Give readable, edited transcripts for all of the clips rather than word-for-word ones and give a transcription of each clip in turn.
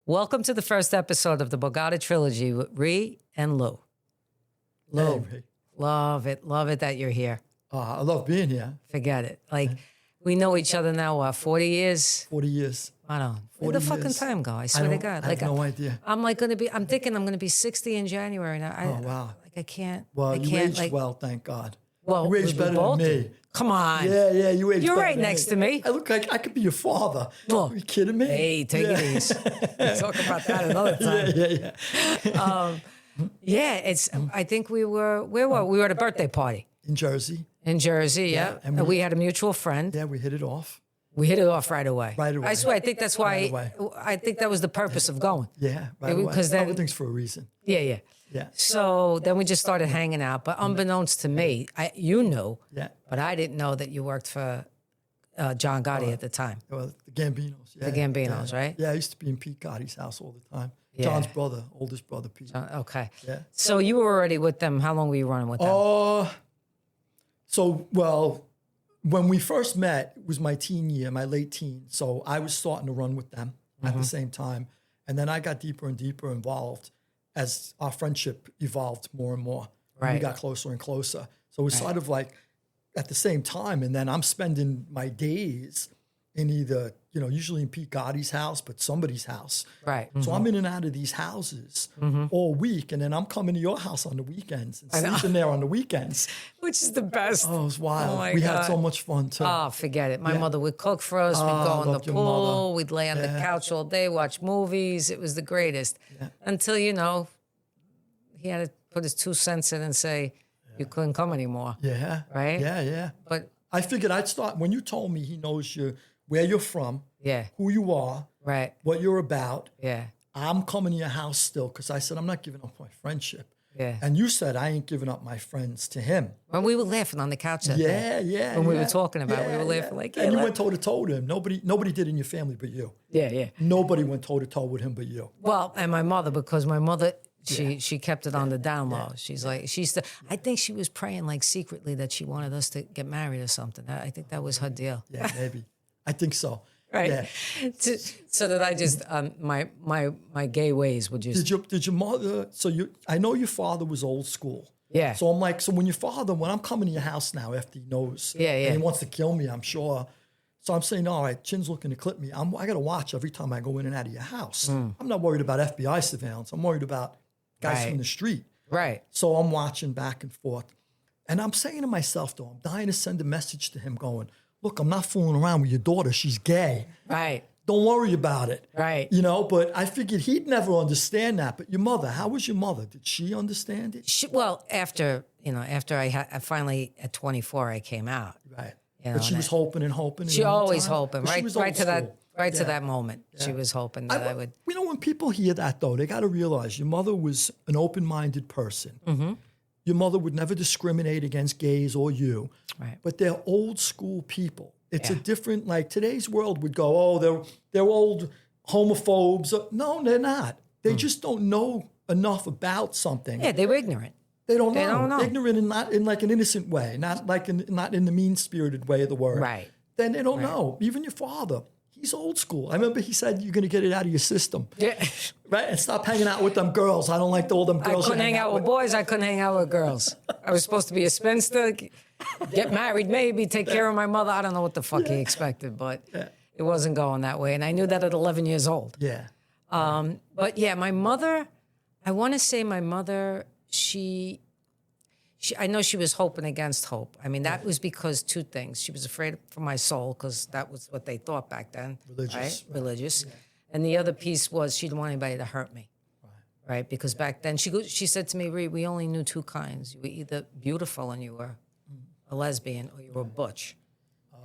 Welcome to the first episode of the Borgata Trilogy with Rita and Louis. Lou, Hey, love it that you're here. I love being here. Forget it. Like, we know each other now, what, 40 years? 40 years. I don't know. Where'd the fucking time go? I swear to God. I have no idea. I'm thinking I'm going to be 60 in January now. Oh, wow. Like, I can't. Well, I you can't, aged well, thank God. Well, you aged we better both than me. do. Come on. Yeah, you aged You're better right than next to me. I look like I could be your father. Well, Are you kidding me? Hey, take it easy. We'll talk about that another time. Yeah. It's. I think we were. Where were we? We were at a birthday party In Jersey. in Jersey. Yeah, and we had a mutual friend. Yeah, we hit it off. We hit it off right away. Right away. I swear. I think that's why. Right away. I think that was the purpose of going. Yeah, right away. Because then, everything's for a reason. yeah. Yeah. So then we just started hanging out. But unbeknownst to me, you knew. Yeah. But I didn't know that you worked for John Gotti at the time. Well, the Gambinos. Yeah, The Gambinos, yeah. right? Yeah, I used to be in Pete Gotti's house all the time. Yeah. John's brother, oldest brother, Pete. Okay. Yeah. So you were already with them. How long were you running with them? Well, when we first met, it was my teen year, my late teen. So I was starting to run with them at the same time. And then I got deeper and deeper involved as our friendship evolved more and more. Right. We got closer and closer. So it was sort of like at the same time. And then I'm spending my days in either, usually in Pete Gotti's house, but somebody's house. Right. So I'm in and out of these houses all week. And then I'm coming to your house on the weekends and sleeping there on the weekends. Which is the best. Oh, it was wild. Oh, my we God. had so much fun too. Oh, forget it. My mother would cook for us. We'd go in the loved your pool. mother. We'd lay on the couch all day, watch movies. It was the greatest. Until, he had to put his 2 cents in and say, you couldn't come anymore. Yeah. Right? Yeah. But, I figured I'd start, when you told me he knows you, where you're from, yeah, who you are, right. what you're about, Yeah. I'm coming to your house still because I said, I'm not giving up my friendship. Yeah. And you said, I ain't giving up my friends to him. When we were laughing on the couch that day. Yeah. When we were talking about it, we were laughing like, and you went toe-to-toe to him. Nobody did in your family but you. Yeah. Nobody went toe-to-toe with him but you. Well, and my mother, because my mother, she kept it on the down low. She's like, I think she was praying like secretly that she wanted us to get married or something. I think that was her deal. Yeah, maybe. I think so. Right. Yeah. So that I just, my gay ways would just. Did your mother, I know your father was old school. Yeah. So I'm like, when I'm coming to your house now after he knows. Yeah. And he wants to kill me, I'm sure. So I'm saying, all right, Chin's looking to clip me. I got to watch every time I go in and out of your house. I'm not worried about FBI surveillance. I'm worried about guys from the street. Right. So I'm watching back and forth. And I'm saying to myself, though, I'm dying to send a message to him going, look, I'm not fooling around with your daughter. She's gay. Right. Don't worry about it. Right. But I figured he'd never understand that. But your mother, how was your mother? Did she understand it? After I finally, at 24, I came out. Right. But she was hoping and hoping. She always hoping, But right to that. school. To that moment, she was hoping that I would. When people hear that, though, they got to realize your mother was an open-minded person. Mm-hmm. Your mother would never discriminate against gays or you. Right. But they're old school people. It's a different, like today's world would go, oh, they're old homophobes. No, they're not. They just don't know enough about something. Yeah, they were ignorant. They don't They know. don't know. Ignorant and not in like an innocent way, not in the mean-spirited way of the word. Right. Then they don't know. Even your father, he's old school. I remember he said, you're going to get it out of your system. Yeah. Right? And stop hanging out with them girls. I don't like all them I girls. couldn't hang out with boys. I couldn't hang out with girls. I was supposed to be a spinster, get married maybe, take care of my mother. I don't know what the fuck he expected, but it wasn't going that way. And I knew that at 11 years old. Yeah. But yeah, my mother, I want to say my mother, I know she was hoping against hope. I mean, that was because 2 things. She was afraid for my soul because that was what they thought back then. Religious. Right? Religious. Yeah. And the other piece was she didn't want anybody to hurt me. Right? Because back then, she said to me, Ree, we only knew 2 kinds. You were either beautiful and you were a lesbian, or you were butch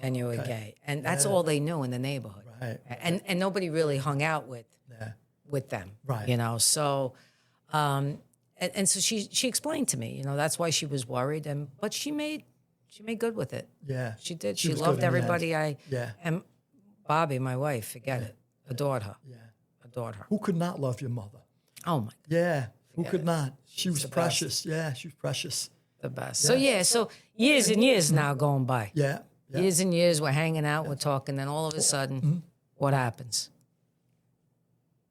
and you were gay. And that's all they knew in the neighborhood. Right. And nobody really hung out with them. Right. So... And so she explained to me, that's why she was worried, but she made good with it. Yeah. She did. She She was loved good in the everybody. end. Yeah. And Bobby, my wife, forget it, adored her. Yeah. Adored her. Who could not love your mother? Oh my God, Yeah. Who could not? She was the precious. Yeah, she was precious. the best. So so years and years now going by. Yeah. Years and years, we're hanging out, we're talking, then all of a sudden, what happens?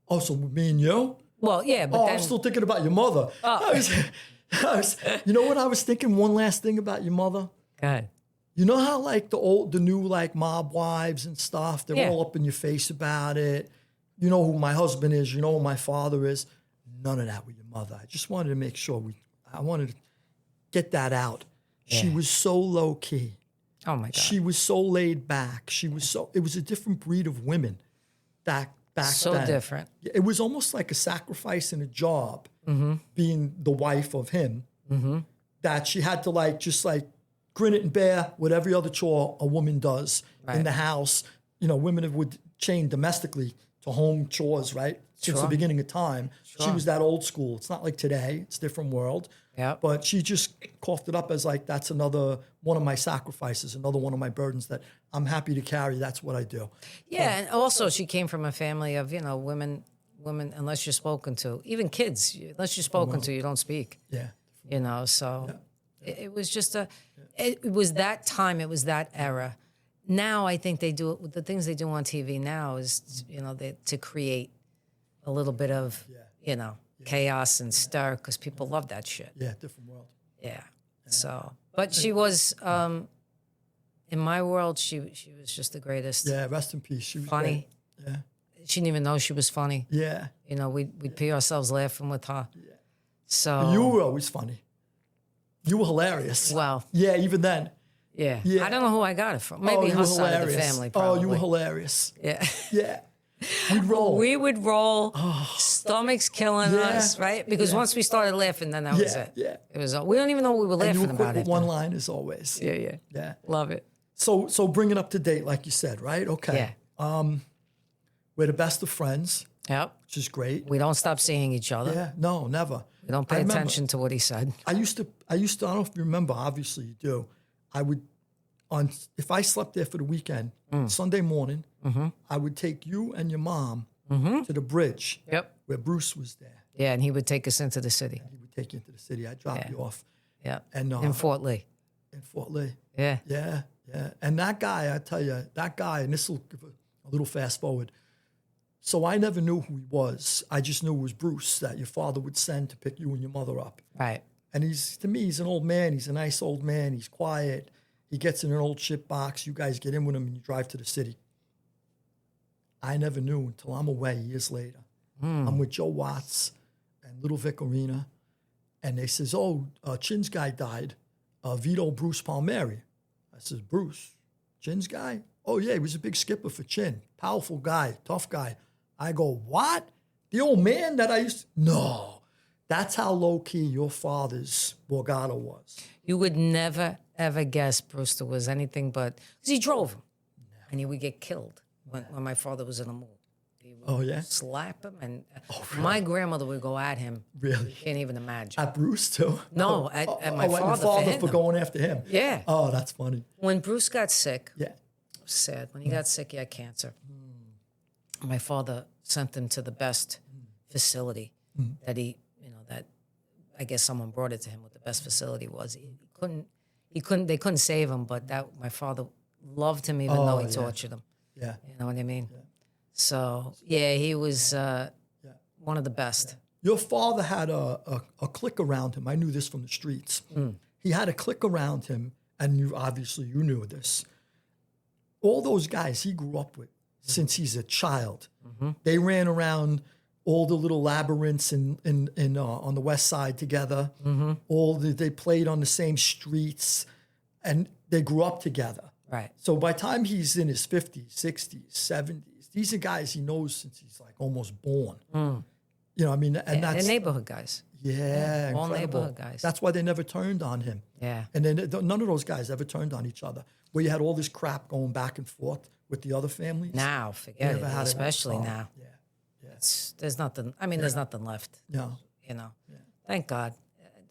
Oh, so me and you? Well, yeah, but then I'm still thinking about your mother. You know what I was thinking? One last thing about your mother. God. You know how like the new like mob wives and stuff, they're all up in your face about it. You know who my husband is. You know who my father is. None of that with your mother. I just wanted to make sure I wanted to get that out. Yeah. She was so low key. Oh my God. She was so laid back. It was a different breed of women back so then. Different. It was almost like a sacrifice in a job, being the wife of him, that she had to like, just like grin it and bear what every other chore a woman does in the house. You know, women would chain domestically to home chores, right? Since the beginning of time. She was that old school. It's not like today. It's a different world. Yeah. But she just coughed it up as like, that's another one of my sacrifices, another one of my burdens that I'm happy to carry. That's what I do. Yeah, and also she came from a family of, you know, women, unless you're spoken to, even kids, unless you're spoken to, you don't speak. Yeah. You know, so it was just it was that time, it was that era. Now I think they do the things they do on TV now is, you know, to create a little bit of, you know, chaos and stir because people love that shit. Yeah, different world. Yeah. So, but she was, in my world, she was just the greatest. Yeah, rest in peace. She was funny. Great. Yeah. She didn't even know she was funny. Yeah. You know, we'd pee ourselves laughing with her. Yeah. So. But you were always funny. You were hilarious. Well. Yeah, even then. Yeah. I don't know who I got it from. Maybe her side of the family, probably. Oh, you were hilarious. Yeah. Yeah. We'd roll. We would roll, stomachs killing us, right? Because once we started laughing, then that was it. Yeah. It was. We don't even know what we were laughing and you were about. With one line as always. Yeah. Love it. So bring it up to date, like you said, right? Okay. Yeah. We're the best of friends. Yep. Which is great. We don't stop seeing each other. Yeah. No, never. We don't pay attention to what he said. I used to. I don't know if you remember. Obviously, you do. I would. If I slept there for the weekend, Sunday morning, I would take you and your mom to the bridge. Yep. Where Bruce was there. Yeah, and he would take us into the city. He would take you into the city. I'd drop you off. Yeah. And in Fort Lee. In Fort Lee. Yeah. Yeah. Yeah. And that guy, I tell you, and this will give a little fast forward. So I never knew who he was. I just knew it was Bruce that your father would send to pick you and your mother up. Right. And to me, he's an old man. He's a nice old man. He's quiet. He gets in an old ship box. You guys get in with him and you drive to the city. I never knew until I'm away years later. I'm with Joe Watts and Little Vic Arena. And they says, Chin's guy died. Vito Bruce Palmieri. I says, Bruce, Chin's guy? Oh, yeah, he was a big skipper for Chin. Powerful guy, tough guy. I go, what? The old man that I used to... No. That's how low-key your father's Borgata was. You would never, ever guess Brewster was anything but... Because he drove him. And he would get killed when my father was in the mall. He would slap him. And really? My grandmother would go at him. Really? You can't even imagine. At Bruce, too? No, at my father. Your father for going after him? Yeah. Oh, that's funny. When Bruce got sick... Yeah. Sad. When he got sick, he had cancer. My father sent him to the best facility that they guess someone brought it to him what the best facility was. They couldn't save him, but my father loved him even though he tortured him. Yeah. You know what I mean? Yeah. So, he was one of the best. Your father had a clique around him. I knew this from the streets. He had a clique around him, and you knew this. All those guys he grew up with since he's a child, they ran around all the little labyrinths in on the west side together. They played on the same streets, and they grew up together. Right. So by the time he's in his 50s, 60s, 70s, these are guys he knows since he's like almost born. You know, I mean, and that's they're neighborhood guys. Yeah, all neighborhood guys. That's why they never turned on him. Yeah. And then none of those guys ever turned on each other. Where you had all this crap going back and forth with the other families. Now, forget it, especially now. Yeah. There's nothing. I mean, there's nothing left. No. You know. Yeah. Thank God.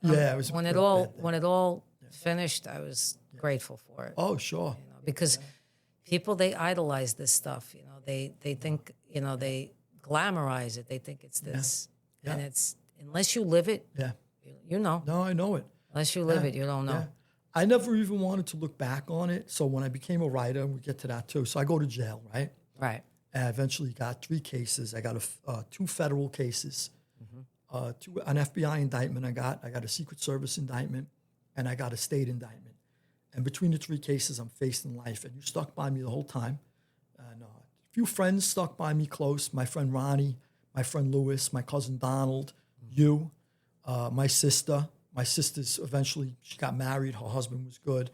Yeah, it was when it all finished, I was grateful for it. Oh, sure. You know, because people, they idolize this stuff. You know, they think, you know, they glamorize it. They think it's this, and it's unless you live it. Yeah. You know. No, I know it. Unless you live it, you don't know. Yeah. I never even wanted to look back on it. So when I became a writer, we get to that too. So I go to jail, right? Right. I eventually got 3 cases. I got 2 federal cases, an FBI indictment I got a Secret Service indictment, and I got a state indictment. And between the 3 cases, I'm facing life. And you stuck by me the whole time. And a few friends stuck by me close. My friend Ronnie, my friend Louis, my cousin Donald, you, my sister. My sister's eventually, she got married. Her husband was good.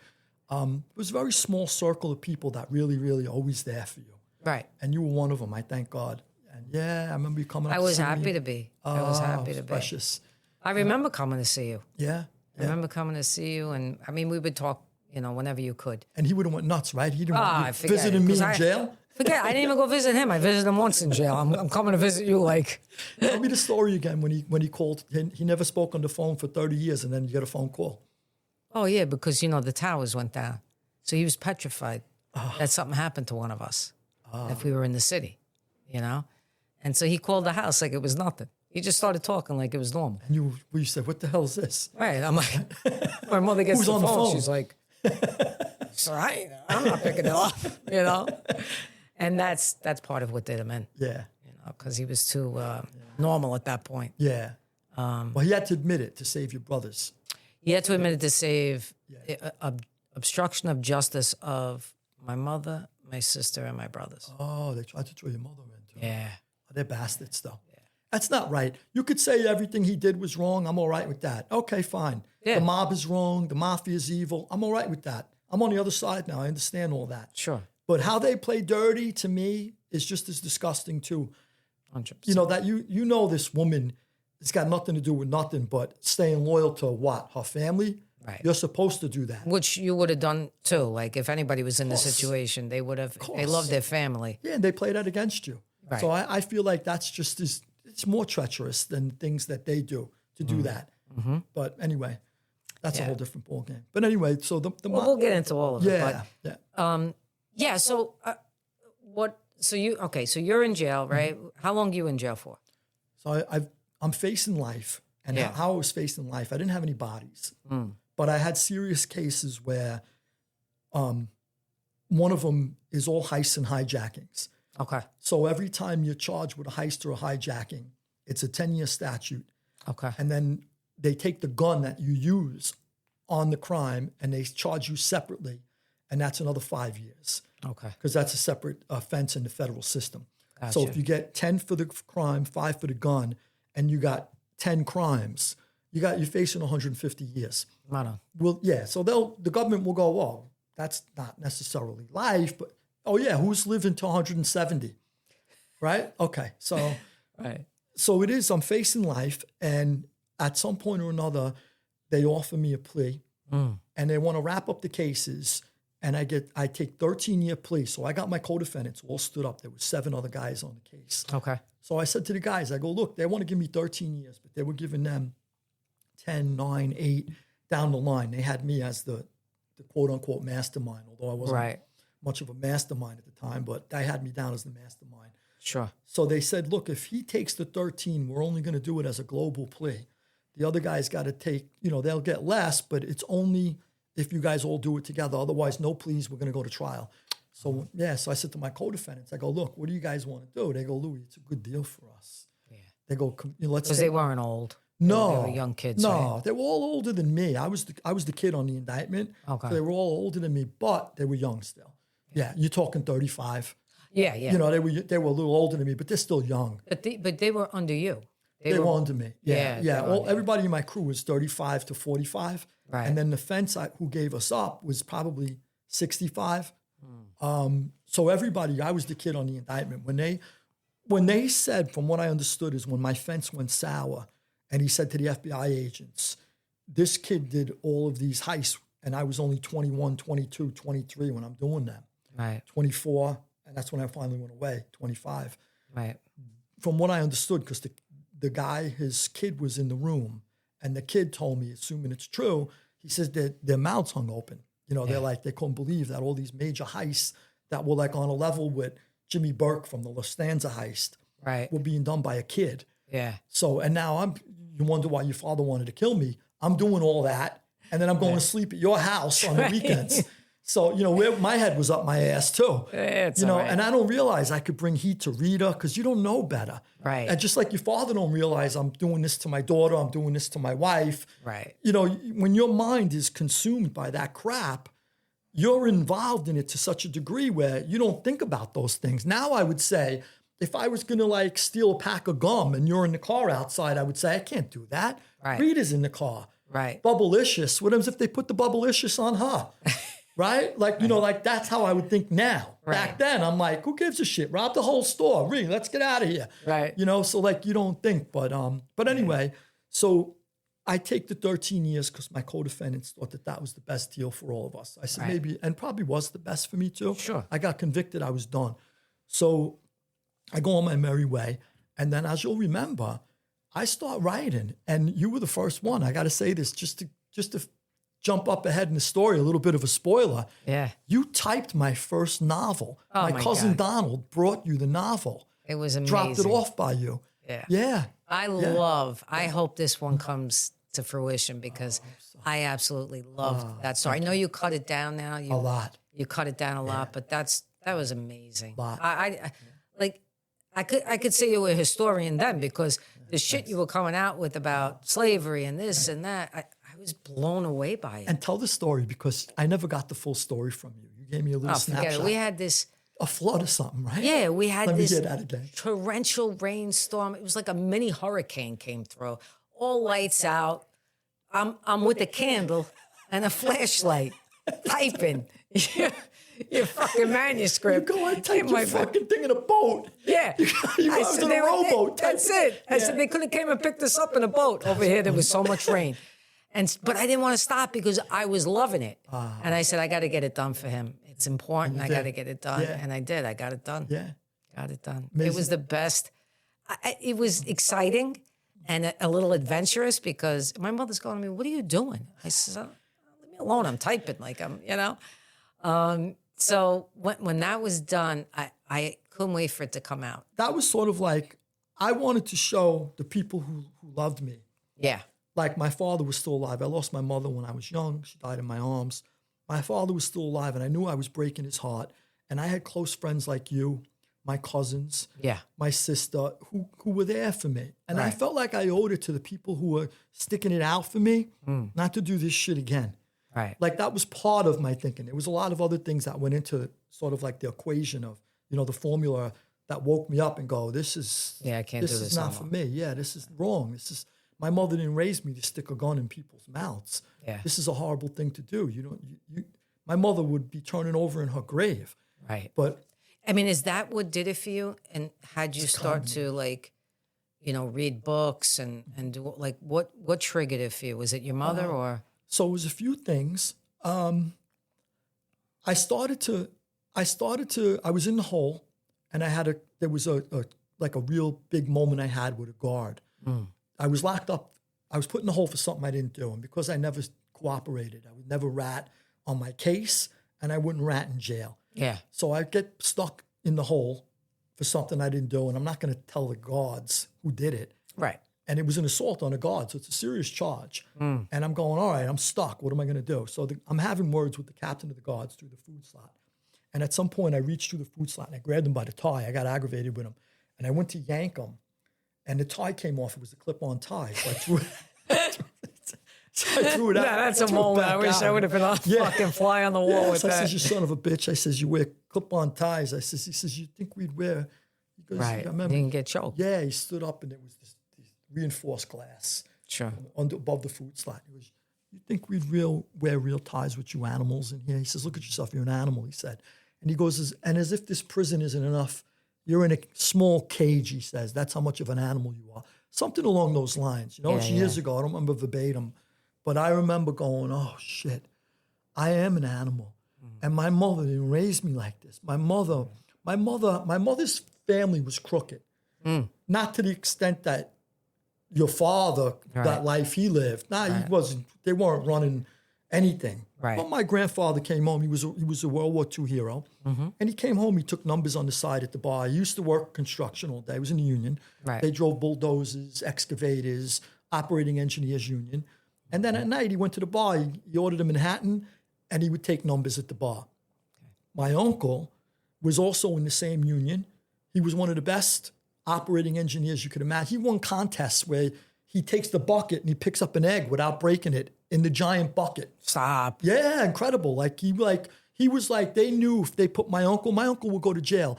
It was a very small circle of people that really, really always there for you. Right. And you were one of them, I thank God. And yeah, I remember you coming up I to was see me. happy to be. I was happy to be. Precious. I remember coming to see you. Yeah. I remember coming to see you, and I mean, we would talk, whenever you could. And he would have went nuts, right? He didn't I want you forget visiting it, me 'cause in jail. Forget, I didn't even go visit him. I visited him once in jail. I'm coming to visit you, like. Tell me the story again when he called. He never spoke on the phone for 30 years, and then you get a phone call. Oh, yeah, because, the towers went down. So he was petrified that something happened to one of us if we were in the city, And so he called the house like it was nothing. He just started talking like it was normal. And you said, what the hell is this? Right. I'm like, my mother gets Who's the on the phone? She's like, it's all right. I'm not picking it up, And that's part of what did him in. Yeah. Because he was too normal at that point. Yeah. Well, he had to admit it to save your brothers. He had to admit it to save obstruction of justice of my mother, my sister, and my brothers. Oh, they tried to throw your mother in too. Yeah. They're bastards, though. Yeah. That's not right. You could say everything he did was wrong. I'm all right with that. Okay, fine. Yeah. The mob is wrong. The mafia is evil. I'm all right with that. I'm on the other side now. I understand all that. Sure. But how they play dirty, to me, is just as disgusting, too. 100%. That you know this woman, it's got nothing to do with nothing but staying loyal to what? Her family? Right. You're supposed to do that. Which you would have done, too. Like, if anybody was in the situation, they would have, they love their family. Yeah, and they play that against you. Right. So I feel like that's just it's more treacherous than things that they do to do that. Mm-hmm. But anyway, that's a whole different ballgame. But anyway, so we'll get into all of it. Yeah. So so you're in jail, right? Mm-hmm. How long are you in jail for? So I'm facing life, and how I was facing life, I didn't have any bodies, but I had serious cases where, one of them is all heists and hijackings. Okay. So every time you're charged with a heist or a hijacking, it's a 10-year statute. Okay. And then they take the gun that you use on the crime and they charge you separately, and that's another 5 years. Okay. Because that's a separate offense in the federal system. Gotcha. So if you get 10 for the crime, 5 for the gun, and you got 10 crimes, you're facing 150 years. Right on. Well, yeah. So the government will go, oh, that's not necessarily life, but oh yeah, who's living to 170? Right? Okay. So right. So it is, I'm facing life, and at some point or another, they offer me a plea, and they want to wrap up the cases, and I take 13-year plea. So I got my co-defendants all stood up. There were 7 other guys on the case. Okay. So I said to the guys, I go, look, they want to give me 13 years, but they were giving them 10, 9, 8 down the line. They had me as the quote-unquote mastermind, although I wasn't much of a mastermind at the time, but they had me down as the mastermind. Sure. So they said, look, if he takes the 13, we're only going to do it as a global plea. The other guys got to take, they'll get less, but it's only if you guys all do it together. Otherwise, no pleas, we're going to go to trial. So, so I said to my co-defendants, I go, look, what do you guys want to do? They go, Louis, it's a good deal for us. Yeah. They go, let's Because they weren't old. No. They were young kids, No, right? they were all older than me. I was the kid on the indictment. Okay. So they were all older than me, but they were young still. Yeah, you're talking 35. Yeah, yeah. They were a little older than me, but they're still young. But they were under you. They were under me. Yeah. Yeah. Everybody in my crew was 35 to 45. Right. And then the fence who gave us up was probably 65. So everybody, I was the kid on the indictment. When they said, from what I understood, is when my fence went sour, and he said to the FBI agents, this kid did all of these heists, and I was only 21, 22, 23 when I'm doing them. Right. 24, and that's when I finally went away, 25. Right. From what I understood, because the guy, his kid was in the room, and the kid told me, assuming it's true, he says that their mouths hung open. They're like, they couldn't believe that all these major heists that were like on a level with Jimmy Burke from the Lufthansa heist were being done by a kid. Yeah. So, and now you wonder why your father wanted to kill me. I'm doing all that, and then I'm going to sleep at your house on the weekends. So, my head was up my ass too. It's all right. And I don't realize I could bring heat to Rita because you don't know better. Right. And just like your father don't realize I'm doing this to my daughter, I'm doing this to my wife. Right. When your mind is consumed by that crap, you're involved in it to such a degree where you don't think about those things. Now I would say, if I was going to like steal a pack of gum and you're in the car outside, I would say, I can't do that. Right. Rita's in the car. Right. Bubblicious. What happens if they put the Bubblicious on her? Right? Like, like that's how I would think now. Right. Back then, I'm like, who gives a shit? Rob the whole store. Rita, let's get out of here. Right. So like you don't think. But anyway, so I take the 13 years because my co-defendants thought that was the best deal for all of us. I said maybe, and probably was the best for me too. Sure. I got convicted. I was done. So I go on my merry way. And then as you'll remember, I start writing. And you were the first one. I got to say this just to jump up ahead in the story, a little bit of a spoiler. Yeah. You typed my first novel. Oh, my cousin God. Donald brought you the novel. It was amazing. Dropped it off by you. Yeah. Yeah. I hope this one comes to fruition because I absolutely loved that story. I know you cut it down now. A lot. You cut it down a lot, but that was amazing. Lot. I could say you were a historian then because the shit you were coming out with about slavery and this and that, I was blown away by it. And tell the story because I never got the full story from you. You gave me a little snapshot. Forget it. We had this. A flood or something, right? Yeah, we had Let this me hear that again. torrential rainstorm. It was like a mini hurricane came through. All lights out. I'm with a candle and a flashlight, typing your fucking manuscript. You go and type your fucking thing in a boat. Yeah. You was in a rowboat. That's it. I said they could have came and picked us up in a boat. Over here, there was so much rain. But I didn't want to stop because I was loving it. And I said, I got to get it done for him. It's important. I got to get it done. Yeah. And I did. I got it done. Yeah. Got it done. Amazing. It was the best. It was exciting and a little adventurous because my mother's going to me, what are you doing? I said, leave me alone. I'm typing like I'm, So when that was done, I couldn't wait for it to come out. That was sort of like, I wanted to show the people who loved me. Yeah. Like my father was still alive. I lost my mother when I was young. She died in my arms. My father was still alive, and I knew I was breaking his heart. And I had close friends like you, my cousins, my sister, who were there for me. And I felt like I owed it to the people who were sticking it out for me not to do this shit again. Right. Like that was part of my thinking. There was a lot of other things that went into sort of like the equation of, the formula that woke me up and go, this is I can't do this is not for me. Yeah, this is wrong. My mother didn't raise me to stick a gun in people's mouths. Yeah. This is a horrible thing to do. My mother would be turning over in her grave. Right. But I mean, is that what did it for you? And had you start to read books and do what triggered it for you? Was it your mother or? So it was a few things. I was in the hole and there was a real big moment I had with a guard. I was locked up. I was put in the hole for something I didn't do. And because I never cooperated, I would never rat on my case and I wouldn't rat in jail. Yeah. So I get stuck in the hole for something I didn't do. And I'm not going to tell the guards who did it. Right. And it was an assault on a guard. So it's a serious charge. And I'm going, all right, I'm stuck. What am I going to do? So I'm having words with the captain of the guards through the food slot. And at some point I reached through the food slot and I grabbed him by the tie. I got aggravated with him. And I went to yank him. And the tie came off. It was a clip-on tie. So I threw it out. That's a moment. I wish I would have been a fucking fly on the wall with I that. says, you son of a bitch. I says, you wear clip-on ties. He says, you think we'd wear? He goes, right. I remember. Didn't get choked. Yeah, he stood up and there was this reinforced glass. Sure. Above the food slot. He goes, you think we'd wear real ties with you animals in here? He says, look at yourself. You're an animal, he said. And he goes, and as if this prison isn't enough, you're in a small cage, he says. That's how much of an animal you are. Something along those lines. It's years ago. I don't remember verbatim. But I remember going, oh, shit, I am an animal. And my mother didn't raise me like this. My mother's family was crooked. Not to the extent that your father, that life he lived. They weren't running anything. Right. But my grandfather came home. He was a World War II hero. And he came home. He took numbers on the side at the bar. He used to work construction all day. He was in the union. Right. They drove bulldozers, excavators, operating engineers union. And then at night he went to the bar. He ordered a Manhattan and he would take numbers at the bar. My uncle was also in the same union. He was one of the best operating engineers you could imagine. He won contests where he takes the bucket and he picks up an egg without breaking it in the giant bucket. Stop. Yeah, incredible. He was like, they knew if they put my uncle would go to jail.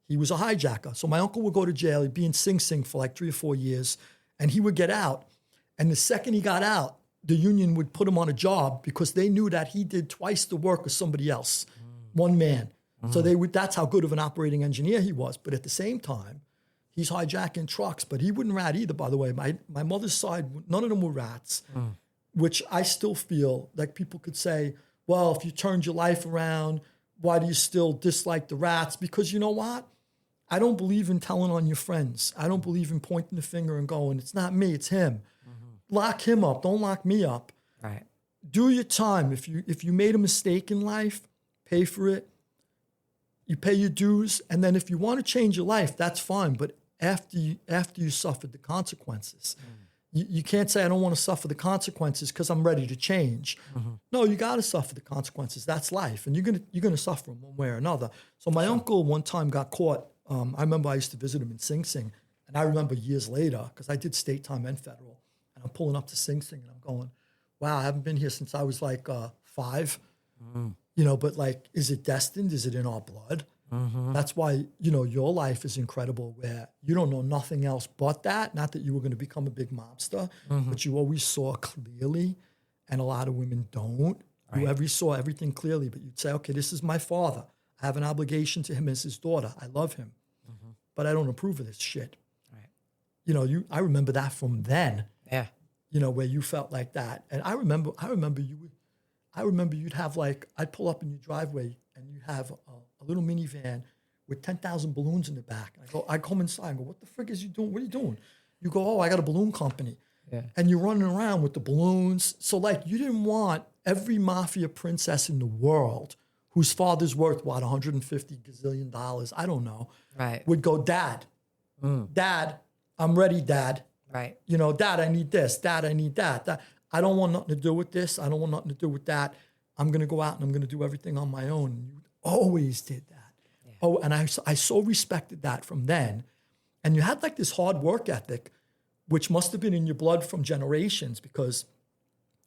He was a hijacker. So my uncle would go to jail. He'd be in Sing Sing for like 3 or 4 years, and he would get out. And the second he got out, the union would put him on a job because they knew that he did twice the work of somebody else, one man. So that's how good of an operating engineer he was. But at the same time, he's hijacking trucks, but he wouldn't rat either, by the way. My mother's side, none of them were rats, which I still feel like people could say, well, if you turned your life around, why do you still dislike the rats? Because you know what? I don't believe in telling on your friends. I don't believe in pointing the finger and going, it's not me, it's him. Lock him up. Don't lock me up. Right. Do your time. If you made a mistake in life, pay for it. You pay your dues. And then if you want to change your life, that's fine. But after you suffered the consequences, you can't say, I don't want to suffer the consequences because I'm ready to change. No, you got to suffer the consequences. That's life. And you're gonna suffer them one way or another. So my uncle one time got caught. I remember I used to visit him in Sing Sing. And I remember years later, because I did state time and federal, and I'm pulling up to Sing Sing and I'm going, wow, I haven't been here since I was like 5. But like, is it destined? Is it in our blood? That's why, your life is incredible where you don't know nothing else but that. Not that you were going to become a big mobster, but you always saw clearly, and a lot of women don't. Right. Whoever saw everything clearly, but you'd say, okay, this is my father. I have an obligation to him as his daughter. I love him, but I don't approve of this shit. Right. I remember that from then. Yeah. Where you felt like that. And I remember you'd have I'd pull up in your driveway and you'd have a little minivan with 10,000 balloons in the back. I come inside and go, what the frick is you doing? What are you doing? You go, oh, I got a balloon company. Yeah. And you're running around with the balloons. So you didn't want every mafia princess in the world whose father's worth, what, $150 gazillion, I don't know, right, would go, Dad, Dad, I'm ready, Dad. Right. Dad, I need this. Dad, I need that. I don't want nothing to do with this. I don't want nothing to do with that. I'm going to go out and I'm going to do everything on my own. And you always did that. Yeah. Oh, and I so respected that from then. And you had this hard work ethic, which must have been in your blood from generations, because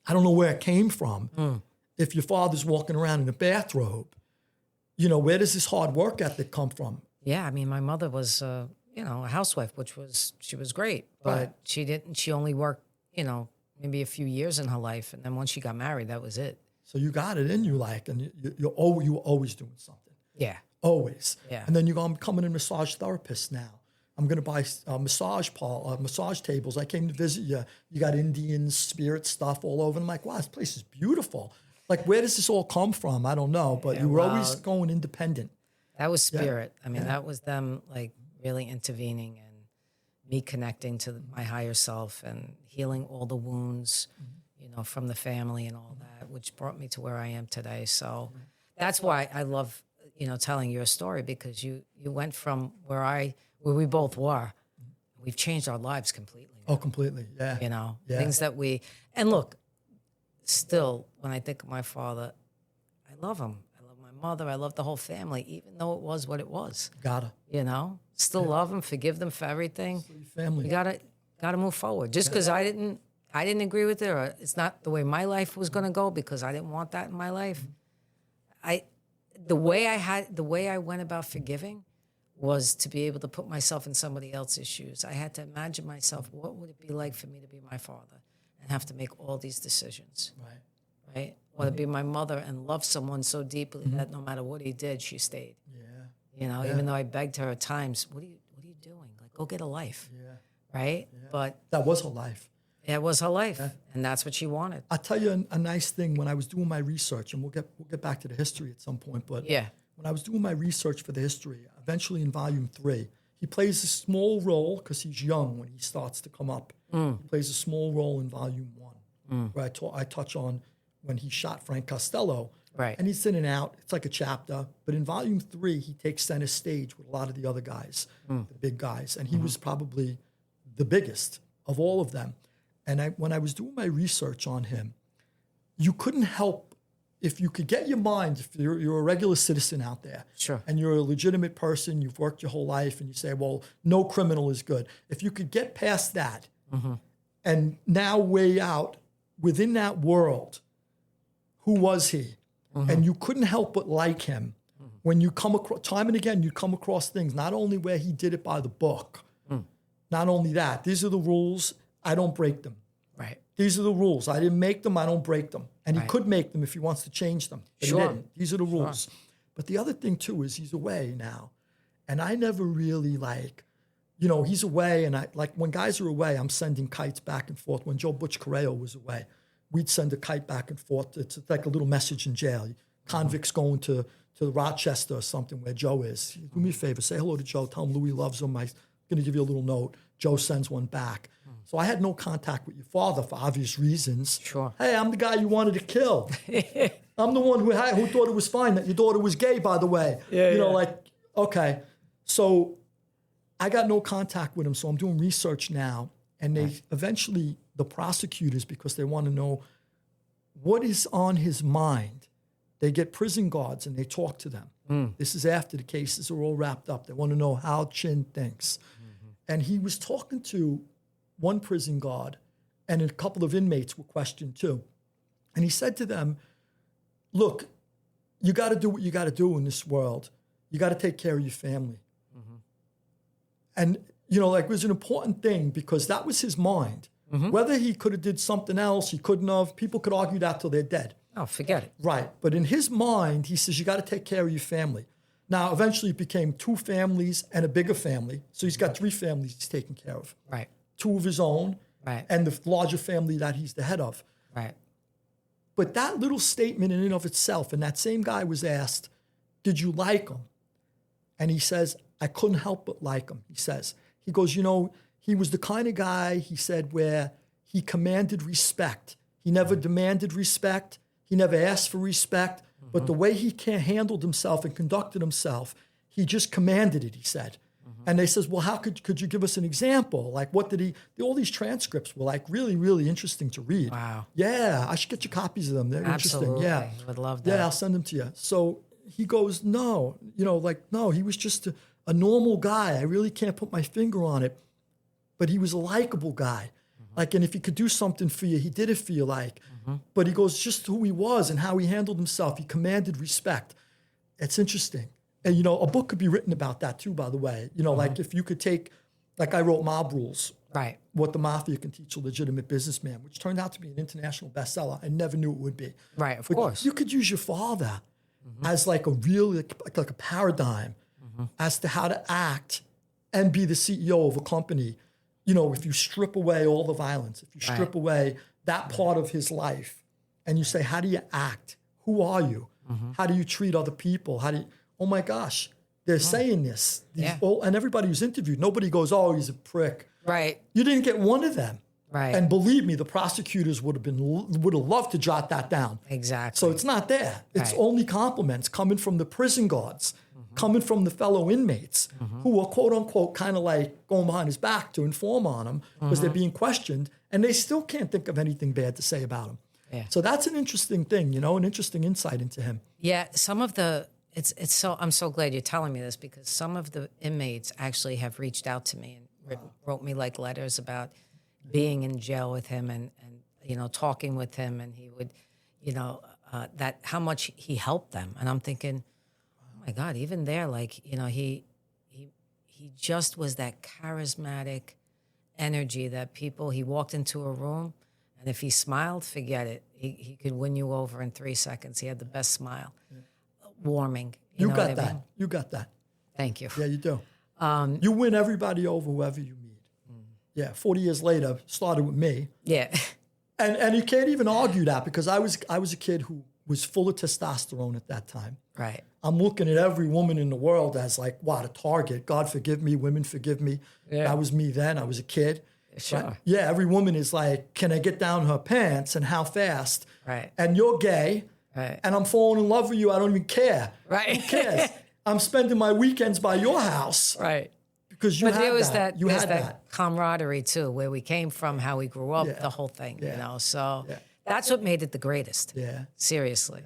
I don't know where it came from. If your father's walking around in a bathrobe, where does this hard work ethic come from? Yeah, I mean, my mother was, a housewife, she was great, but she only worked, maybe a few years in her life. And then once she got married, that was it. So you got it in you, and you were always doing something. Yeah. Always. Yeah. And then you go, I'm becoming a massage therapist now. I'm going to buy massage tables. I came to visit you. You got Indian spirit stuff all over. And I'm like, wow, this place is beautiful. Where does this all come from? I don't know. But you were always going independent. That was spirit. Yeah. I mean, that was them really intervening and me connecting to my higher self and healing all the wounds, from the family and all that, which brought me to where I am today. So that's why I love, telling your story, because you went from where we both were. We've changed our lives completely. Oh, completely. Yeah. Things that and look, still, when I think of my father, I love him. I love my mother. I love the whole family, even though it was what it was. Gotta. Still love them, forgive them for everything. Family. You gotta move forward. Just because I didn't agree with it, or it's not the way my life was gonna go, because I didn't want that in my life. The way I went about forgiving was to be able to put myself in somebody else's shoes. I had to imagine myself, what would it be like for me to be my father and have to make all these decisions? Right? Or to be my mother and love someone so deeply that no matter what he did, she stayed. Yeah. Even though I begged her at times, what are you doing? Go get a life. Yeah. Right? Yeah. But that was her life. It was her life, and that's what she wanted. I'll tell you a nice thing. When I was doing my research, and we'll get back to the history at some point, but when I was doing my research for the history, eventually in Volume 3, he plays a small role because he's young when he starts to come up. He plays a small role in Volume 1, where I touch on when he shot Frank Costello. Right. And he's in and out. It's like a chapter. But in Volume 3, he takes center stage with a lot of the other guys, the big guys. And he was probably the biggest of all of them. And when I was doing my research on him, you couldn't help if you could get your mind, if you're a regular citizen out there, Sure. and you're a legitimate person, you've worked your whole life, and you say, well, no criminal is good. If you could get past that and now weigh out within that world, who was he? And you couldn't help but like him. When you come across, time and again, you come across things, not only where he did it by the book, not only that, these are the rules, I don't break them. Right. These are the rules. I didn't make them, I don't break them. And he Right. could make them if he wants to change them. But Sure. he didn't. These are the rules. But the other thing too is he's away now. And I never really he's away, and when guys are away, I'm sending kites back and forth. When Joe Butch Correo was away, we'd send a kite back and forth. It's like a little message in jail. Convicts going to Rochester or something where Joe is. Do me a favor, say hello to Joe, tell him Louis loves him. I'm going to give you a little note. Joe sends one back. So I had no contact with your father for obvious reasons. Sure. Hey, I'm the guy you wanted to kill. I'm the one who thought it was fine that your daughter was gay, by the way. Okay. So I got no contact with him, so I'm doing research now. And they eventually, the prosecutors, because they want to know what is on his mind, they get prison guards and they talk to them. This is after the cases are all wrapped up. They want to know how Chin thinks. And he was talking to one prison guard, and a couple of inmates were questioned too. And he said to them, look, you got to do what you got to do in this world. You got to take care of your family. And, it was an important thing because that was his mind. Whether he could have did something else, he couldn't have, people could argue that till they're dead. Oh, forget it. Right. But in his mind, he says, you got to take care of your family. Now, eventually it became 2 families and a bigger family. So he's got 3 families he's taking care of. Right. 2 of his own, Right. and the larger family that he's the head of. Right. But that little statement in and of itself, and that same guy was asked, did you like him? And he says, I couldn't help but like him, he goes, he was the kind of guy, he said, where he commanded respect. He never demanded respect. He never asked for respect. But the way he handled himself and conducted himself, he just commanded it, he said. And they says, well, how could you give us an example? Like, what did all these transcripts were like really, really interesting to read. Wow. Yeah, I should get you copies of them. They're Absolutely. interesting. Yeah. Would love that. Yeah, I'll send them to you. So he goes, no, no, he was just a normal guy. I really can't put my finger on it. But he was a likable guy. And if he could do something for you, he did it for you, But he goes, just who he was and how he handled himself. He commanded respect. It's interesting. And, a book could be written about that too, by the way. If you could take, I wrote Mob Rules. Right. What the Mafia Can Teach a Legitimate Businessman, which turned out to be an international bestseller. I never knew it would be. Right, of But course. you could use your father as a real, like a paradigm as to how to act and be the CEO of a company. If you strip away all the violence, if you strip away that part of his life and you say, how do you act? Who are you? How do you treat other people? Oh my gosh, they're saying this. And everybody who's interviewed, nobody goes, oh, he's a prick. Right. You didn't get one of them. Right. And believe me, the prosecutors would have loved to jot that down. Exactly. So it's not there. It's Right. only compliments coming from the prison guards, coming from the fellow inmates who are quote unquote kind of going behind his back to inform on him because they're being questioned, and they still can't think of anything bad to say about him. Yeah. So that's an interesting thing, an interesting insight into him. Yeah, some of the I'm so glad you're telling me this because some of the inmates actually have reached out to me and wrote me letters about being in jail with him and talking with him, and he would that how much he helped them, and I'm thinking, oh my God, even there, he just was that charismatic energy that he walked into a room, and if he smiled, forget it, he could win you over in 3 seconds. He had the best smile. Warming. You know got what that. I mean? You got that. Thank you. Yeah, you do. You win everybody over, whoever you meet. Yeah, 40 years later, started with me. Yeah. And you can't even argue that because I was a kid who was full of testosterone at that time. Right. I'm looking at every woman in the world as a target. God forgive me, women forgive me. Yeah. That was me then. I was a kid. Sure. But yeah, every woman is can I get down her pants and how fast? Right. And you're gay. Right. And I'm falling in love with you. I don't even care. Right. Who cares? I'm spending my weekends by your house. Right. Because you But had there was that. You there's had that. camaraderie too, where we came from, how we grew up, Yeah. the whole thing, Yeah. So Yeah. that's what made it the greatest. Yeah. Seriously.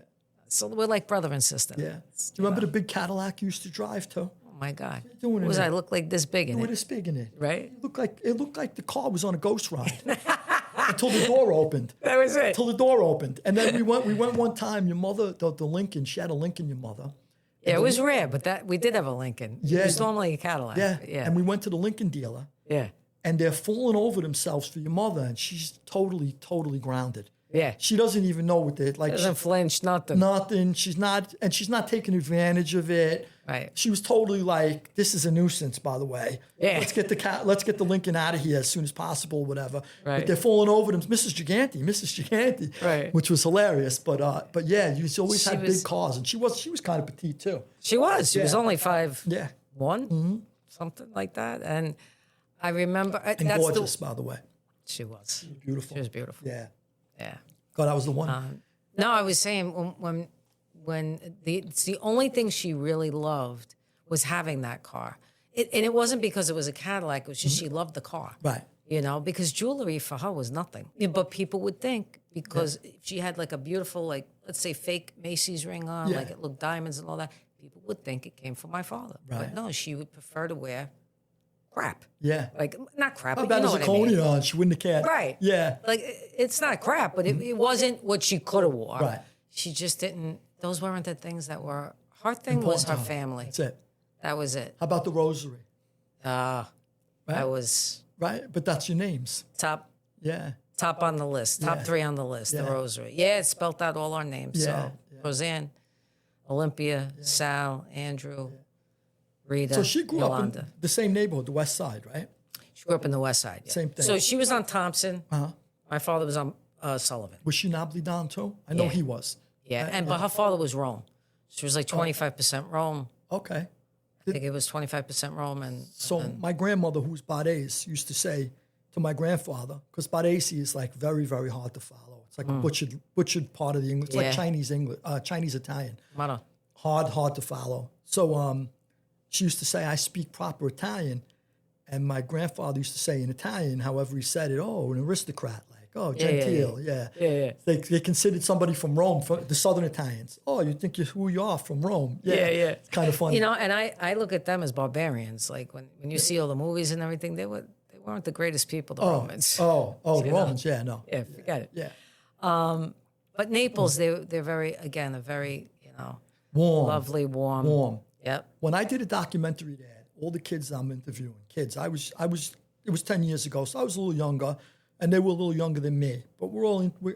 So we're like brother and sister. Yeah. Do you remember the big Cadillac you used to drive too? Oh my God. Doing What in was it? I look like this big in You were it? this big in it. Right? It looked like the car was on a ghost ride until the door opened. That was it. Until the door opened. And then we went one time, your mother, the Lincoln, she had a Lincoln, your mother. Yeah, it was rare, but that we did have a Lincoln. Yeah. It was normally a Cadillac. Yeah. but yeah. And we went to the Lincoln dealer. Yeah. And they're falling over themselves for your mother, and she's totally, totally grounded. Yeah. She doesn't even know what they like. Doesn't flinch, nothing. Nothing. She's not taking advantage of it. Right. She was totally like, "This is a nuisance, by the way. Yeah. Let's get the Lincoln out of here as soon as possible, whatever." Right. But they're falling over them, Mrs. Gigante, Right. which was hilarious. But yeah, you always had was- big cars, and she was kind of petite too. She was. She was Yeah. only 5'1", Yeah. something like that. And I remember And that's gorgeous, by the way. She was. Beautiful. She was beautiful. Yeah. Yeah. God, I was the one. No, I was saying when it's the only thing she really loved was having that car. And it wasn't because it was a Cadillac. It was just she loved the car. Right. You know, because jewelry for her was nothing. Yeah, but people would think because she had like a beautiful, like, let's say fake Macy's ring on, Yeah. like it looked diamonds and all that, people would think it came from my father. Right. But no, she would prefer to wear crap. Yeah. Like, not crap, How but you bad know is a what I mean. Coney on? She wouldn't have cared. Right. Yeah. Like, it's not crap, but it wasn't what she could have wore. Right. She just didn't, those weren't the things that were, her thing was her Important. family. That's it. That was it. How about the rosary? That was Right? But that's your names. top Yeah. on the list, top Yeah. 3 on the list, Yeah. the rosary. Yeah, it spelled out all our names. Yeah, So yeah. Roseanne, Olympia, Sal, Andrew, Rita, So she grew up Yolanda. in the same neighborhood, the West Side, right? She grew up in the West Side. Yeah. Same thing. So she was on Thompson. Uh-huh. My father was on Sullivan. Was she Nobly Don too? I know Yeah. he was. Yeah, but her father was Rome. She was like 25% Rome. Okay. I think it was 25% Rome and So my grandmother, who's Bades, used to say to my grandfather, because Badesi is like very, very hard to follow. It's like a butchered part of the English. It's like Yeah. Chinese Italian. Mano. Hard to follow. So she used to say, I speak proper Italian. And my grandfather used to say in Italian, however he said it, oh, an aristocrat, like, oh, gentile, yeah. They considered somebody from Rome, from the Southern Italians. Oh, you think who you are from Rome? Yeah. It's kind of funny. You know, and I look at them as barbarians. Like when you see all the movies and everything, they weren't the greatest people, the Romans. the Romans, yeah, no. Yeah, forget it. Yeah. But Naples, they're very, again, a very, Warm. lovely, warm. Warm. Yep. When I did a documentary there, all the kids I'm interviewing, it was 10 years ago, so I was a little younger, and they were a little younger than me. But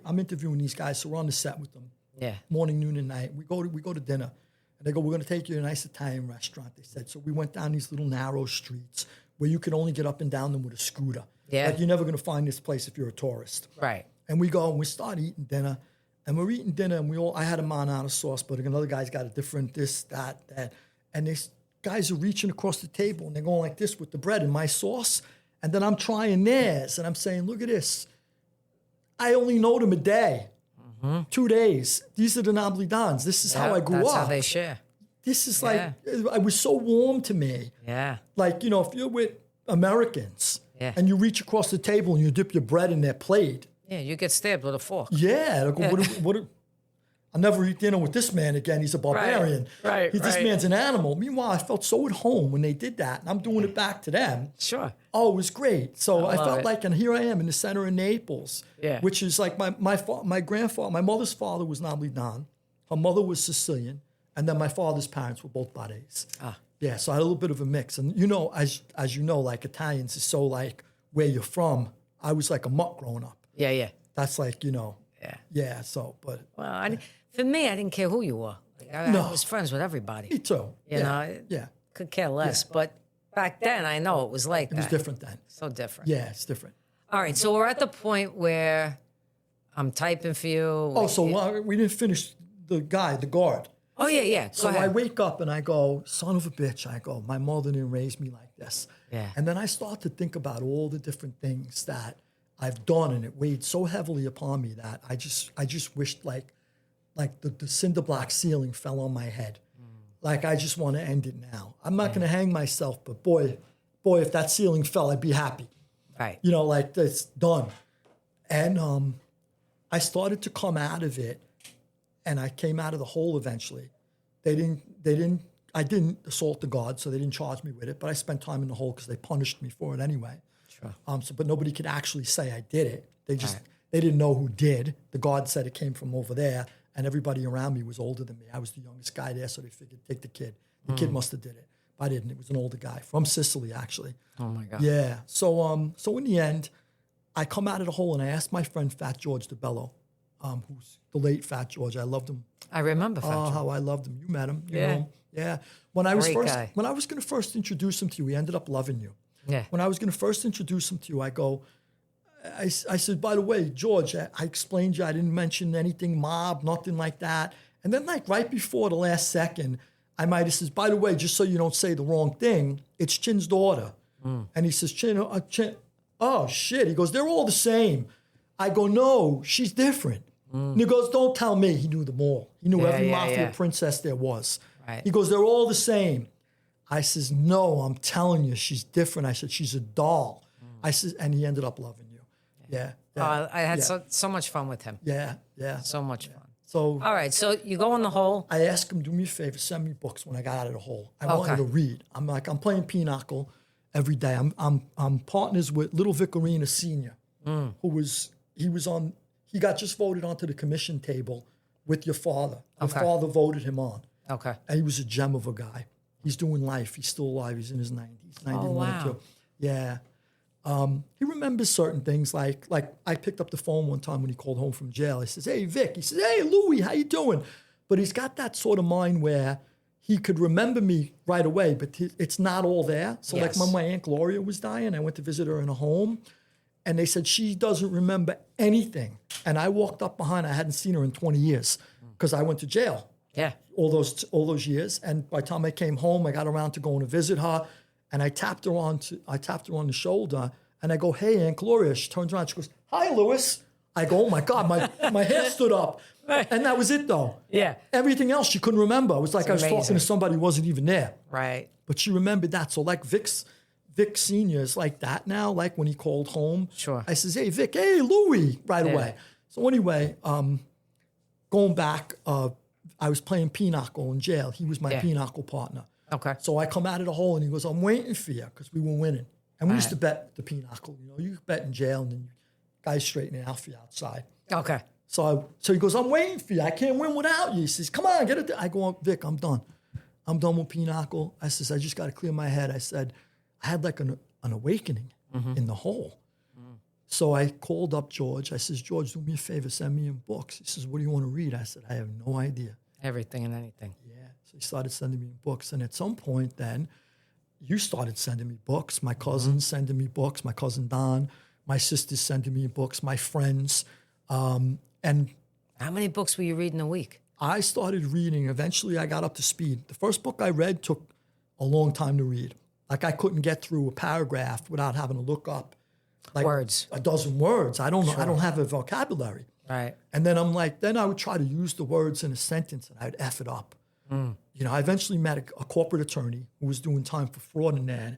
I'm interviewing these guys, so we're on the set with them. Yeah. Morning, noon, and night. We go to dinner, and they go, we're going to take you to a nice Italian restaurant, they said. So we went down these little narrow streets where you could only get up and down them with a scooter. Yeah. Like you're never going to find this place if you're a tourist. Right. And we go and we start eating dinner. And we're eating dinner, and I had a manana sauce, but another guy's got a different this, that. And these guys are reaching across the table, and they're going like this with the bread and my sauce. And then I'm trying theirs, and I'm saying, look at this. I only know them a day, 2 days. These are the Nobly Dons. This is how I grew That's up. how they share. This is like, it was so warm to me. Yeah. Like, if you're with Americans, and you reach across the table and you dip your bread in their plate, Yeah, you get stabbed with a fork. yeah. I'll never eat dinner with this man again. He's a barbarian. Right. This man's an animal. Meanwhile, I felt so at home when they did that, and I'm doing it back to them. Sure. Oh, it was great. So I love felt it. like, and here I am in the center of Naples, which is like my grandfather, my mother's father was Nobly Don. Her mother was Sicilian, and then my father's parents were both Bades. Yeah, so I had a little bit of a mix. And as you know, like Italians is so like where you're from. I was like a mutt growing up. Yeah. That's like, Yeah. Yeah, so, but. Well, for me, I didn't care who you were. Like, I was friends with everybody. Me too. You know, Yeah. could care less. But back then, I know it was like It was different then. So different. Yeah, it's different. All right, so we're at the point where I'm typing for you. Oh, so we didn't finish the guard. Oh, yeah. Go So ahead. I wake up and I go, son of a bitch. I go, my mother didn't raise me like this. Yeah. And then I start to think about all the different things that I've done, and it weighed so heavily upon me that I just wished like the cinder block ceiling fell on my head. Like, I just want to end it now. I'm not going to hang myself, but boy, if that ceiling fell, I'd be happy. Right. Like it's done. And I started to come out of it. and I came out of the hole eventually. I didn't assault the guard, so they didn't charge me with it, but I spent time in the hole because they punished me for it anyway. Sure. But nobody could actually say I did it. They didn't know who did. The guard said it came from over there, and everybody around me was older than me. I was the youngest guy there, so they figured, take the kid. The kid must have did it. But I didn't. It was an older guy from Sicily, actually. Oh, my God. Yeah. So in the end, I come out of the hole, and I asked my friend Fat George DeBello, who's the late Fat George. I loved him. I remember Fat George. How I loved him. You met him. You Yeah. know him. Yeah. When I was Great guy. going to first introduce him to you, he ended up loving you. Yeah. When I was going to first introduce him to you, I said, by the way, George, I explained to you, I didn't mention anything mob, nothing like that. And then like right before the last second, I might have said, by the way, just so you don't say the wrong thing, it's Chin's daughter. And he says, Chin, oh shit. He goes, they're all the same. I go, no, she's different. And he goes, don't tell me. He knew them all. He knew every mafia princess there was. Right. He goes, they're all the same. I says, no, I'm telling you, she's different. I said, she's a doll. I says, and he ended up loving you. Yeah. Oh, I had so much fun with him. Yeah. So much fun. So All right, so you go in the hole. I asked him, do me a favor, send me books when I got out of the hole. I wanted to read. I'm playing pinochle every day. I'm partners with Little Vic Arena Sr., he got just voted onto the commission table with your father. Your father voted him on. Okay. And he was a gem of a guy. He's doing life. He's still alive. He's in his 90s. 91 Oh, wow. too. Yeah. He remembers certain things like I picked up the phone one time when he called home from jail. I says, hey, Vic. He says, hey, Louis, how you doing? But he's got that sort of mind where he could remember me right away, but it's not all there. So like when my Aunt Gloria was dying, I went to visit her in a home, and they said she doesn't remember anything. And I walked up behind her. I hadn't seen her in 20 years because I went to jail. Yeah. All those years. And by the time I came home, I got around to going to visit her, and I tapped her on the shoulder, and I go, hey, Aunt Gloria. She turns around, she goes, hi, Louis. I go, oh my God, my hair stood up. And that was it though. Yeah. Everything else she couldn't remember. It was like I was amazing. talking to somebody who wasn't even there. Right. But she remembered that. So like Vic Sr. is like that now, like when he called home. Sure. I says, hey, Vic, hey, Louis, right away. So anyway, going back, I was playing pinochle in jail. He was my pinochle partner. Okay. So I come out of the hole, and he goes, I'm waiting for you, because we were winning. And we used to bet the pinochle. You know, you bet in jail, and then guys straighten it out for you outside. Okay. So he goes, I'm waiting for you. I can't win without you. He says, come on, get it. I go, Vic, I'm done. I'm done with pinochle. I says, I just got to clear my head. I said, I had like an awakening in the hole. So I called up George. I says, George, do me a favor, send me in books. He says, what do you want to read? I said, I have no idea. Everything and anything. Yeah. So he started sending me books. And at some point then, you started sending me books. My cousins sending me books. My cousin Don, my sisters sending me books. My friends. And How many books were you reading a week? I started reading. Eventually, I got up to speed. The first book I read took a long time to read. Like I couldn't get through a paragraph without having to look up like Words. a dozen words. I don't know. I don't have a vocabulary. Right. And then then I would try to use the words in a sentence, and I'd F it up. You know, I eventually met a corporate attorney who was doing time for fraud and that.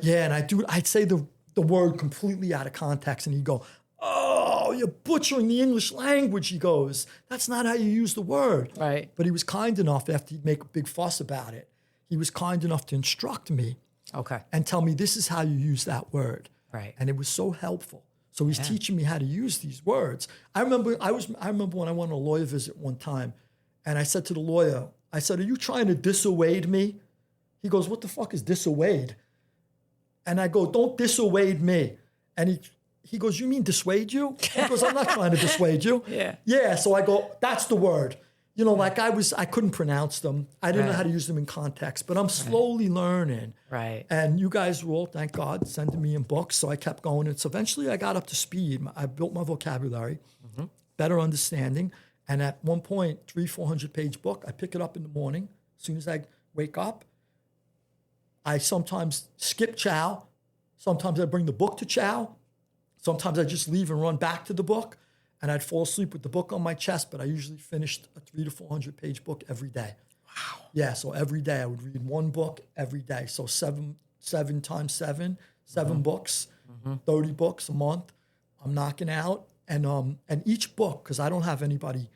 And I'd say the word completely out of context, and he'd go, oh, you're butchering the English language, he goes. That's not how you use the word. Right. But he was kind enough, after he'd make a big fuss about it, he was kind enough to instruct me Okay. and tell me, this is how you use that word. Right. And it was so helpful. So he's teaching me how to use these words. I remember when I went on a lawyer visit one time, and I said to the lawyer, I said, are you trying to dissuade me? He goes, what the fuck is dissuade? And I go, don't dissuade me. And he goes, you mean dissuade you? He goes, I'm not trying to dissuade you. Yeah. So I go, that's the word. You know, like I couldn't pronounce them. I didn't know how to use them in context, but I'm slowly learning. Right. And you guys were all, thank God, sending me in books. So I kept going. And so eventually I got up to speed. I built my vocabulary, better understanding. And at one point, 400 page book, I pick it up in the morning. As soon as I wake up, I sometimes skip chow. Sometimes I bring the book to chow. Sometimes I just leave and run back to the book, and I'd fall asleep with the book on my chest, but I usually finished a 300 to 400 page book every day. Wow. Yeah, so every day I would read one book every day. So seven times seven books, 30 books a month. I'm knocking out. And each book, because I don't have anybody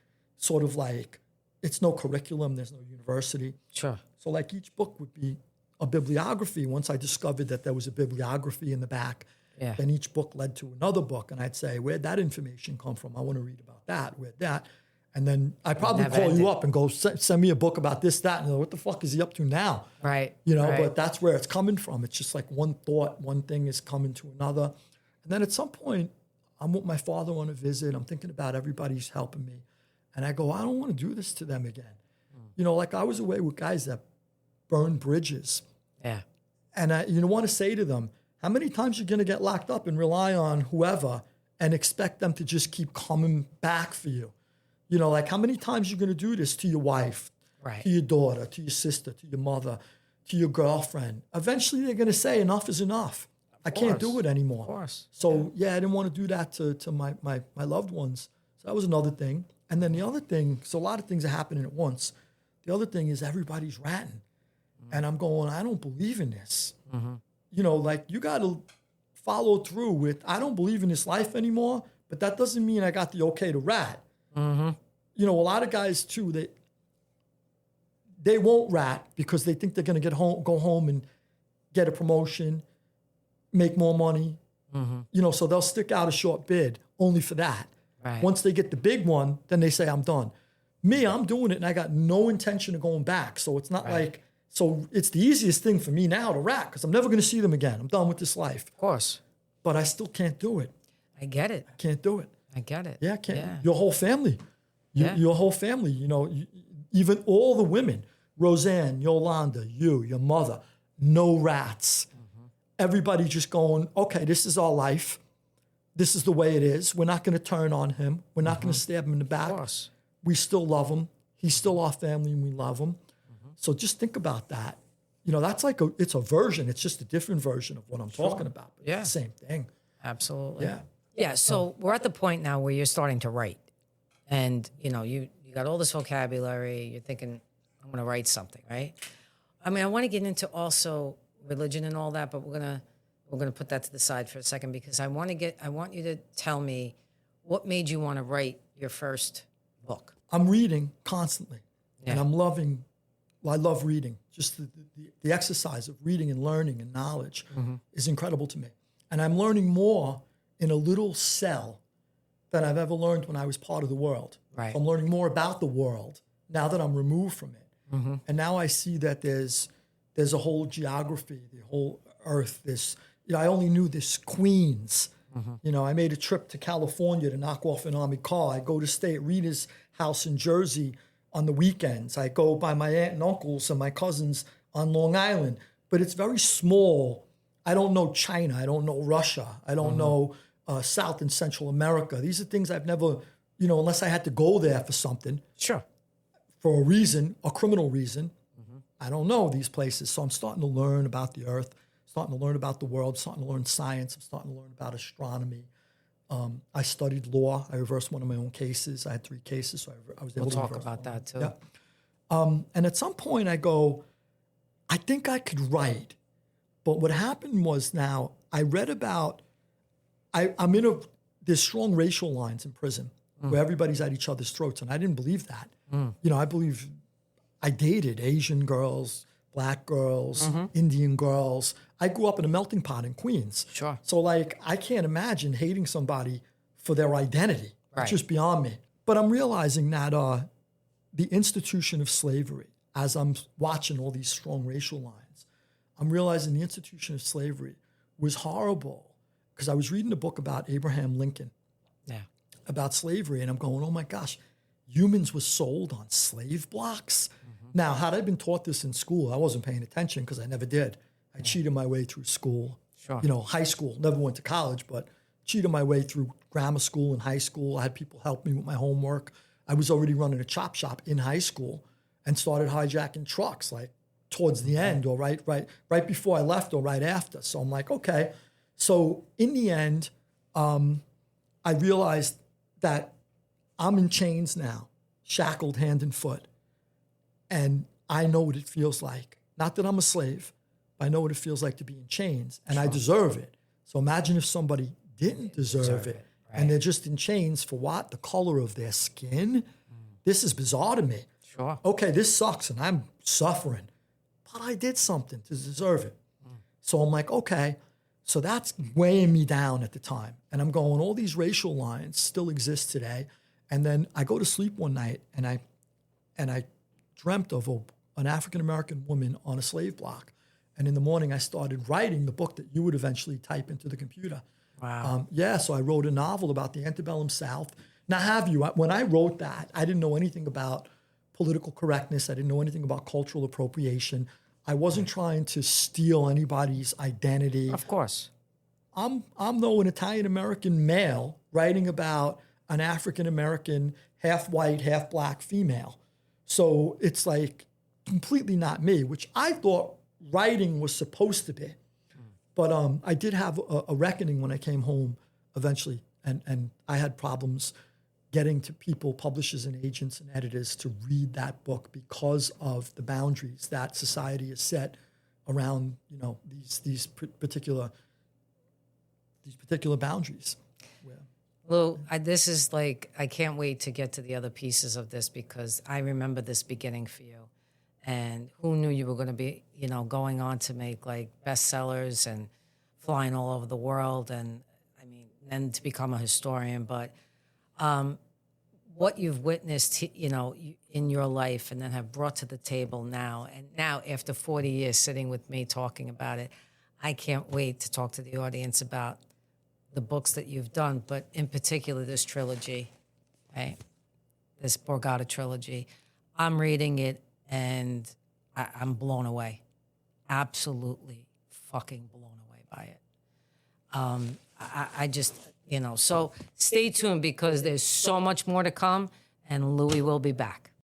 sort of like, it's no curriculum, there's no university. Sure. So like each book would be a bibliography. Once I discovered that there was a bibliography in the back, then each book led to another book. And I'd say, where'd that information come from? I want to read about that, where'd that? And then I probably call you up and go, send me a book about this, that, and what the fuck is he up to now? Right. But that's where it's coming from. It's just like one thought, one thing is coming to another. And then at some point, I'm with my father on a visit. I'm thinking about everybody's helping me. And I go, I don't want to do this to them again. Like I was away with guys that burned bridges. Yeah. And I want to say to them, how many times you're going to get locked up and rely on whoever and expect them to just keep coming back for you? Like how many times you're going to do this to your wife, to your daughter, to your sister, to your mother, to your girlfriend? Eventually they're going to say enough is enough. I can't do it anymore. Of course. So I didn't want to do that to my loved ones. So that was another thing. And then the other thing, so a lot of things are happening at once. The other thing is everybody's ratting. And I'm going, I don't believe in this. Like you got to follow through with, I don't believe in this life anymore, but that doesn't mean I got the okay to rat. A lot of guys too, they won't rat because they think they're going to go home and get a promotion, make more money. So they'll stick out a short bid only for that. Right. Once they get the big one, then they say, I'm done. Me, I'm doing it and I got no intention of going back. So it's not like, so it's the easiest thing for me now to rat because I'm never going to see them again. I'm done with this life. Of course. But I still can't do it. I get it. I can't do it. I get it. Yeah, I can't. Yeah. Your whole family. Your whole family, even all the women, Roseanne, Yolanda, your mother, no rats. Everybody just going, okay, this is our life. This is the way it is. We're not going to turn on him. We're not going to stab him in the back. Of course. We still love him. He's still our family and we love him. So just think about that. That's like it's a version. It's just a different version of what I'm talking about. But it's the same thing. Absolutely. Yeah. Yeah. So we're at the point now where you're starting to write. And, you got all this vocabulary. You're thinking, I'm going to write something, right? I mean, I want to get into also religion and all that, but we're going to put that to the side for a second because I want you to tell me what made you want to write your first book. I'm reading constantly and I love reading. Just the exercise of reading and learning and knowledge is incredible to me. And I'm learning more in a little cell than I've ever learned when I was part of the world. Right. So I'm learning more about the world now that I'm removed from it. And now I see that there's a whole geography, the whole earth. I only knew this Queens. I made a trip to California to knock off an army car. I go to stay at Rita's house in Jersey on the weekends. I go by my aunt and uncles and my cousins on Long Island. But it's very small. I don't know China. I don't know Russia. I don't know South and Central America. These are things I've never, unless I had to go there for something. Sure. For a reason, a criminal reason. I don't know these places. So I'm starting to learn about the earth, starting to learn about the world, starting to learn science. I'm starting to learn about astronomy. I studied law. I reversed one of my own cases. I had 3 cases, so I was able to reverse talk about that too. Yeah. And at some point I go, I think I could write. But what happened was now I read about, I'm in there's strong racial lines in prison where everybody's at each other's throats. And I didn't believe that. I believe I dated Asian girls, black girls, Indian girls. I grew up in a melting pot in Queens. Sure. So I can't imagine hating somebody for their identity. It's just beyond me. But I'm realizing that the institution of slavery, as I'm watching all these strong racial lines, I'm realizing the institution of slavery was horrible because I was reading a book about Abraham Lincoln, about slavery, and I'm going, oh my gosh, humans were sold on slave blocks? Now, had I been taught this in school, I wasn't paying attention because I never did. I cheated my way through school. Sure. High school, never went to college, but cheated my way through grammar school and high school. I had people help me with my homework. I was already running a chop shop in high school and started hijacking trucks towards the end or right before I left or right after. So I'm like, okay. So in the end, I realized that I'm in chains now, shackled hand and foot. And I know what it feels like. Not that I'm a slave, but I know what it feels like to be in chains, and I deserve it. So imagine if somebody didn't deserve it, and they're just in chains for what? The color of their skin? this is bizarre to me. Sure. Okay, this sucks and I'm suffering, but I did something to deserve it. So I'm like, okay. So that's weighing me down at the time. And I'm going, all these racial lines still exist today. And then I go to sleep one night and I dreamt of an African-American woman on a slave block. And in the morning I started writing the book that you would eventually type into the computer. Wow. So I wrote a novel about the antebellum South. Now when I wrote that, I didn't know anything about political correctness. I didn't know anything about cultural appropriation. I wasn't trying to steal anybody's identity. Of course. I'm though an Italian-American male writing about an African-American, half white, half black female. So it's like completely not me, which I thought writing was supposed to be. But I did have a reckoning when I came home eventually, and I had problems getting to people, publishers and agents and editors to read that book because of the boundaries that society has set around, these particular boundaries. Lou, this is like, I can't wait to get to the other pieces of this because I remember this beginning for you. And who knew you were going to be, going on to make like bestsellers and flying all over the world, and I mean, then to become a historian. But what you've witnessed, in your life, and then have brought to the table now, and now after 40 years sitting with me talking about it, I can't wait to talk to the audience about the books that you've done, but in particular this trilogy, right? This Borgata Trilogy. I'm reading it and I'm blown away. Absolutely fucking blown away by it. I just, so stay tuned because there's so much more to come, and Louis will be back.